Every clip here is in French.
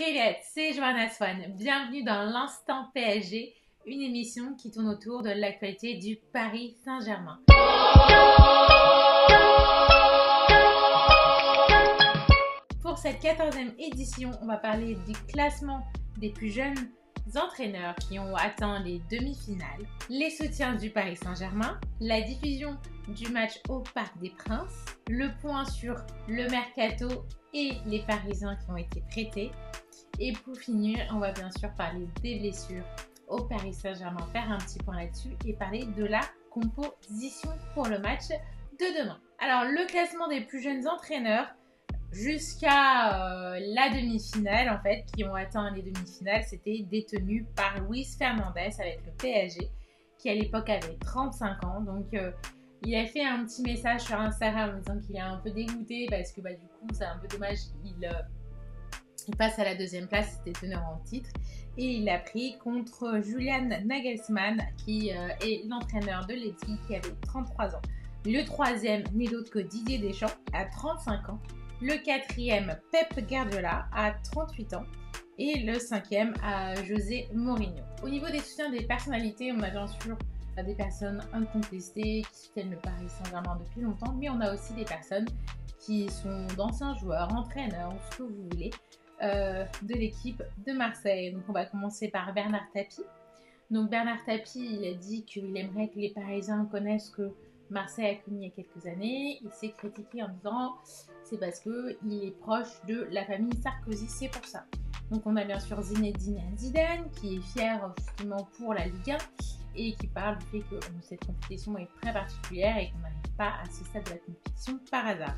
Привет, c'est Joanna Swan. Bienvenue dans l'Instant PSG, une émission qui tourne autour de l'actualité du Paris Saint-Germain. Pour cette 14e édition, on va parler du classement des plus jeunes entraîneurs qui ont atteint les demi-finales, les soutiens du Paris Saint-Germain, la diffusion du match au Parc des Princes, le point sur le mercato et les Parisiens qui ont été prêtés. Et pour finir, on va bien sûr parler des blessures au Paris Saint-Germain, faire un petit point là-dessus et parler de la composition pour le match de demain. Alors, le classement des plus jeunes entraîneurs jusqu'à la demi-finale, en fait, qui ont atteint les demi-finales, c'était détenu par Luis Fernandez avec le PSG, qui à l'époque avait 35 ans. Donc, il a fait un petit message sur Instagram en disant qu'il est un peu dégoûté parce que du coup, c'est un peu dommage, il passe à la deuxième place, c'était teneur en titre. Et il a pris contre Julian Nagelsmann, qui est l'entraîneur de Leipzig, qui avait 33 ans. Le troisième n'est d'autre que Didier Deschamps, à 35 ans. Le quatrième, Pep Guardiola, à 38 ans. Et le cinquième, José Mourinho. Au niveau des soutiens des personnalités, on a bien sûr des personnes incontestées qui soutiennent le Paris Saint-Germain depuis longtemps, mais on a aussi des personnes qui sont d'anciens joueurs, entraîneurs, ou ce que vous voulez, de l'équipe de Marseille. Donc on va commencer par Bernard Tapie. Donc Bernard Tapie, il a dit qu'il aimerait que les Parisiens connaissent que Marseille a connu il y a quelques années. Il s'est critiqué en disant c'est parce qu'il est proche de la famille Sarkozy, c'est pour ça. Donc on a bien sûr Zinedine Zidane qui est fier justement pour la Ligue 1 et qui parle du fait que cette compétition est très particulière et qu'on n'arrive pas à ce stade de la compétition par hasard.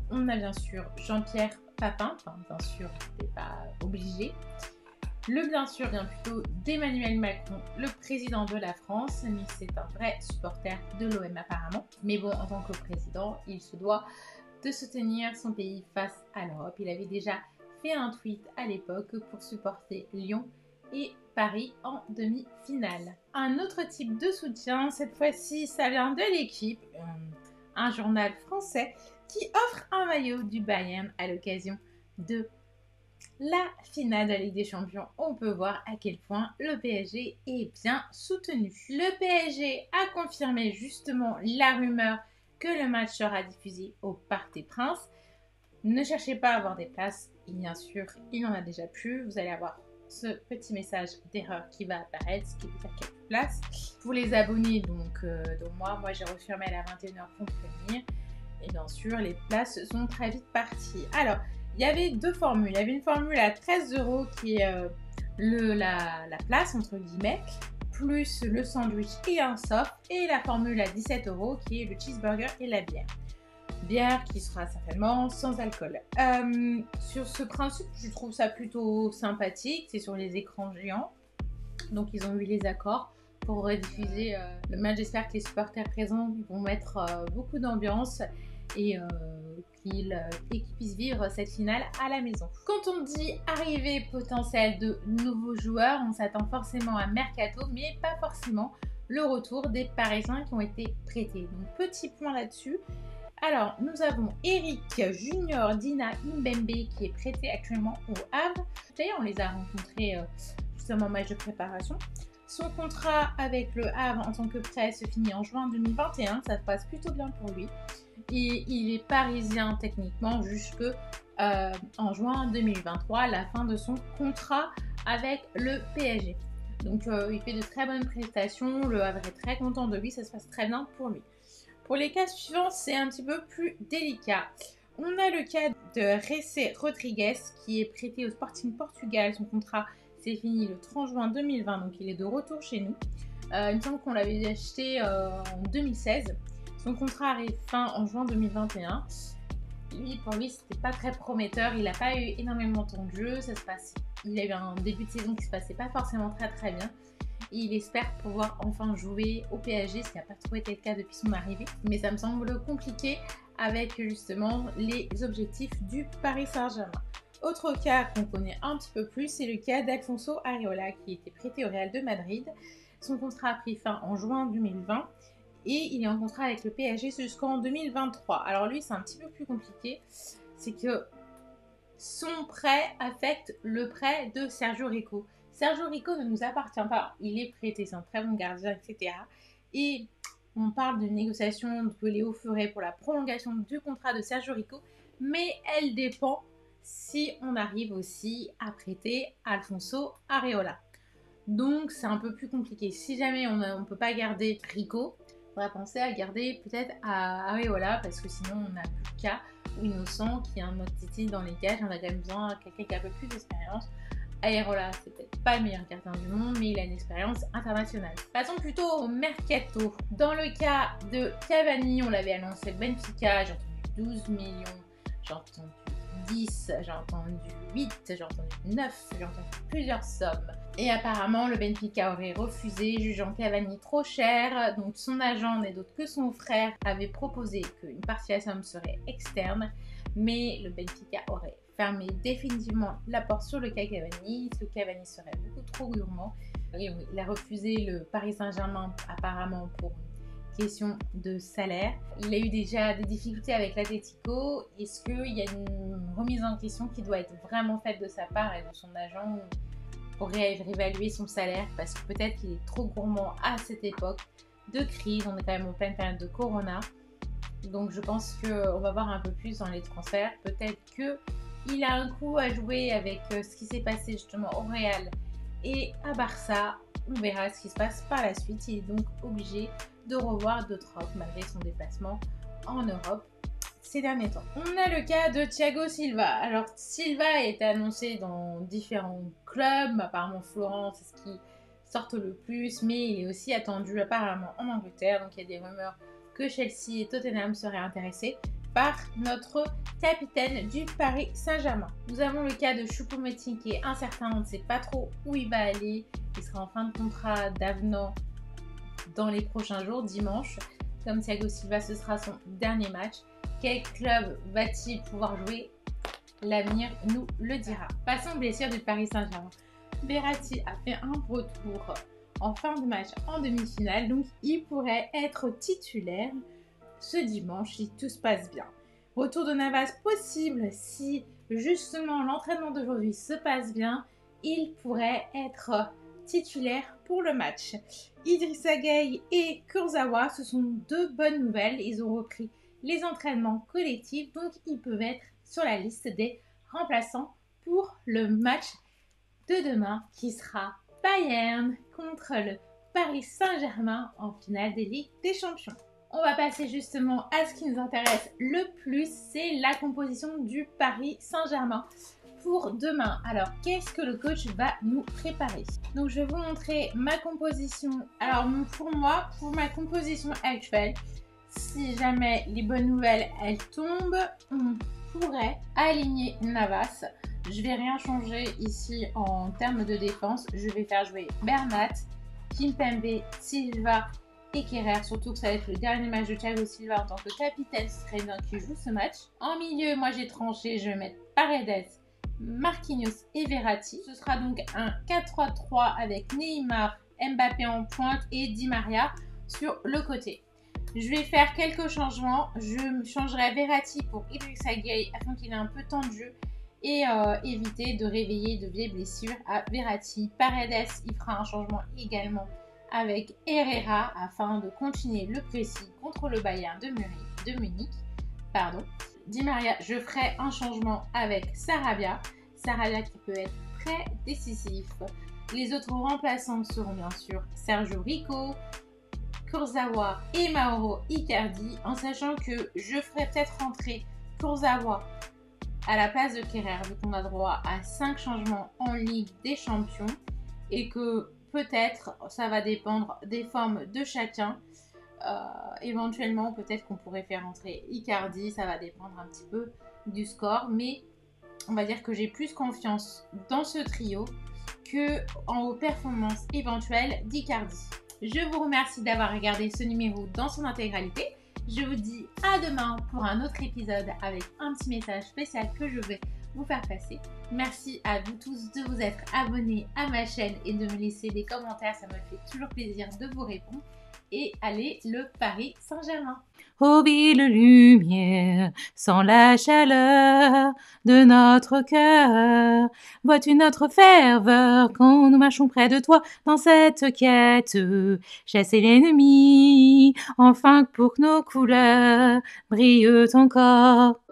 On a bien sûr Jean-Pierre Papin, bien sûr, c'est pas obligé. Le bien sûr vient plutôt d'Emmanuel Macron, le président de la France, mais c'est un vrai supporter de l'OM apparemment. Mais bon, en tant que président, il se doit de soutenir son pays face à l'Europe. Il avait déjà fait un tweet à l'époque pour supporter Lyon et Paris en demi-finale. Un autre type de soutien, cette fois-ci, ça vient de l'équipe, un journal français qui offre un maillot du Bayern à l'occasion de la finale de la Ligue des Champions. On peut voir à quel point le PSG est bien soutenu. Le PSG a confirmé justement la rumeur que le match sera diffusé au Parc des Princes. Ne cherchez pas à avoir des places, bien sûr, il y en a déjà plus. Vous allez avoir ce petit message d'erreur qui va apparaître, ce qui veut dire quelques places. Pour les abonnés, donc moi j'ai reçu un mail à 21h pour me prévenir. Et bien sûr, les places sont très vite parties. Alors, il y avait deux formules. Il y avait une formule à 13 € qui est la place, entre guillemets, plus le sandwich et un soft. Et la formule à 17 € qui est le cheeseburger et la bière. Bière qui sera certainement sans alcool. Sur ce principe, je trouve ça plutôt sympathique. C'est sur les écrans géants. Donc, ils ont eu les accords pour rediffuser le match. J'espère que les supporters présents vont mettre beaucoup d'ambiance et qu'ils puissent vivre cette finale à la maison. Quand on dit arrivée potentielle de nouveaux joueurs, on s'attend forcément à un mercato, mais pas forcément le retour des Parisiens qui ont été prêtés. Donc petit point là-dessus. Alors, nous avons Eric Junior Dina Mbembe qui est prêté actuellement au Havre. D'ailleurs, on les a rencontrés justement en match de préparation. Son contrat avec le Havre en tant que prêt se finit en juin 2021. Ça se passe plutôt bien pour lui. Et il est parisien techniquement jusque en juin 2023, la fin de son contrat avec le PSG. Donc, il fait de très bonnes prestations. Le Havre est très content de lui. Ça se passe très bien pour lui. Pour les cas suivants, c'est un petit peu plus délicat. On a le cas de José Rodrigues qui est prêté au Sporting Portugal. Son contrat s'est fini le 30 juin 2020, donc il est de retour chez nous. Il me semble qu'on l'avait acheté en 2016. Son contrat arrive fin en juin 2021. Pour lui, c'était pas très prometteur. Il n'a pas eu énormément de temps de jeu. Il a eu un début de saison qui se passait pas forcément très bien. Et il espère pouvoir enfin jouer au PSG, ce qui n'a pas trop été le cas depuis son arrivée. Mais ça me semble compliqué avec justement les objectifs du Paris Saint-Germain. Autre cas qu'on connaît un petit peu plus, c'est le cas d'Alfonso Areola qui était prêté au Real de Madrid. Son contrat a pris fin en juin 2020 et il est en contrat avec le PSG jusqu'en 2023. Alors lui, c'est un petit peu plus compliqué. C'est que son prêt affecte le prêt de Sergio Rico. Sergio Rico ne nous appartient pas, il est prêté, c'est un très bon gardien, etc. Et on parle de négociation que Léo ferait pour la prolongation du contrat de Sergio Rico, mais elle dépend si on arrive aussi à prêter Alfonso Areola. Donc c'est un peu plus compliqué. Si jamais on ne peut pas garder Rico, il faudra penser à garder peut-être à Areola, parce que sinon on n'a plus de cas ou Innocent qui est un mode titi dans les cages. On a quand même besoin de quelqu'un qui a un peu plus d'expérience. Areola, c'est peut-être pas le meilleur gardien du monde, mais il a une expérience internationale. Passons plutôt au mercato. Dans le cas de Cavani, on l'avait annoncé Benfica, j'ai entendu 12 millions, j'ai entendu 10, j'ai entendu 8, j'ai entendu 9, j'ai entendu plusieurs sommes. Et apparemment, le Benfica aurait refusé, jugeant Cavani trop cher. Donc son agent n'est d'autre que son frère avait proposé qu'une partie de la somme serait externe, mais le Benfica aurait fermé définitivement la porte sur le cas Cavani. Le Cavani serait beaucoup trop gourmand. Et oui, il a refusé le Paris Saint-Germain apparemment pour une question de salaire. Il a eu déjà des difficultés avec l'Atlético. Est-ce qu'il y a une remise en question qui doit être vraiment faite de sa part et de son agent pour réévaluer son salaire, parce que peut-être qu'il est trop gourmand à cette époque de crise. On est quand même en pleine période de Corona. Donc je pense qu'on va voir un peu plus dans les transferts. Peut-être qu'il a un coup à jouer avec ce qui s'est passé justement au Real et à Barça. On verra ce qui se passe par la suite. Il est donc obligé de revoir d'autres offres malgré son déplacement en Europe ces derniers temps. On a le cas de Thiago Silva. Alors Silva est annoncé dans différents clubs, apparemment Florence c'est ce qui sort le plus, mais il est aussi attendu apparemment en Angleterre. Donc il y a des rumeurs que Chelsea et Tottenham seraient intéressés par notre capitaine du Paris Saint-Germain. Nous avons le cas de Choupo-Moting qui est incertain, on ne sait pas trop où il va aller. Il sera en fin de contrat d'avenant dans les prochains jours, dimanche. Comme Thiago Silva, ce sera son dernier match. Quel club va-t-il pouvoir jouer? L'avenir nous le dira. Passons aux blessures du Paris Saint-Germain. Verratti a fait un retour en fin de match en demi-finale, donc il pourrait être titulaire ce dimanche si tout se passe bien. Retour de Navas possible si justement l'entraînement d'aujourd'hui se passe bien, il pourrait être titulaire pour le match. Idrissa Gueye et Kurzawa, ce sont deux bonnes nouvelles, ils ont repris les entraînements collectifs, donc ils peuvent être sur la liste des remplaçants pour le match de demain qui sera Bayern contre le Paris Saint-Germain en finale des Ligues des Champions. On va passer justement à ce qui nous intéresse le plus, c'est la composition du Paris Saint-Germain pour demain. Alors, qu'est-ce que le coach va nous préparer? Donc, je vais vous montrer ma composition. Alors, pour moi, pour ma composition actuelle, si jamais les bonnes nouvelles, elles tombent, on pourrait aligner Navas. Je vais rien changer ici en termes de défense. Je vais faire jouer Bernat, Kimpembe, Silva et Kerrer. Surtout que ça va être le dernier match de Thiago Silva en tant que capitaine. Ce serait bien qu'il joue ce match. En milieu, moi j'ai tranché. Je vais mettre Paredes, Marquinhos et Verratti. Ce sera donc un 4-3-3 avec Neymar, Mbappé en pointe et Di Maria sur le côté. Je vais faire quelques changements. Je changerai Verratti pour Idrissa Gueye afin qu'il ait un peu de temps de jeu et éviter de réveiller de vieilles blessures à Verratti. Paredes, il fera un changement également avec Herrera afin de continuer le pressing contre le Bayern de Munich. Di Maria, je ferai un changement avec Sarabia. Sarabia qui peut être très décisif. Les autres remplaçants seront bien sûr Sergio Rico, Kurzawa et Mauro Icardi, en sachant que je ferai peut-être rentrer Kurzawa à la place de Kerrer, vu qu'on a droit à 5 changements en Ligue des Champions et que peut-être ça va dépendre des formes de chacun. Éventuellement, peut-être qu'on pourrait faire rentrer Icardi, ça va dépendre un petit peu du score, mais on va dire que j'ai plus confiance dans ce trio que aux performances éventuelles d'Icardi. Je vous remercie d'avoir regardé ce numéro dans son intégralité. Je vous dis à demain pour un autre épisode avec un petit message spécial que je vais vous faire passer. Merci à vous tous de vous être abonnés à ma chaîne et de me laisser des commentaires. Ça me fait toujours plaisir de vous répondre. et allez le Paris Saint-Germain. Ô ville lumière, sans la chaleur de notre cœur, vois-tu notre ferveur quand nous marchons près de toi dans cette quête, chasser l'ennemi, enfin pour que nos couleurs brillent encore.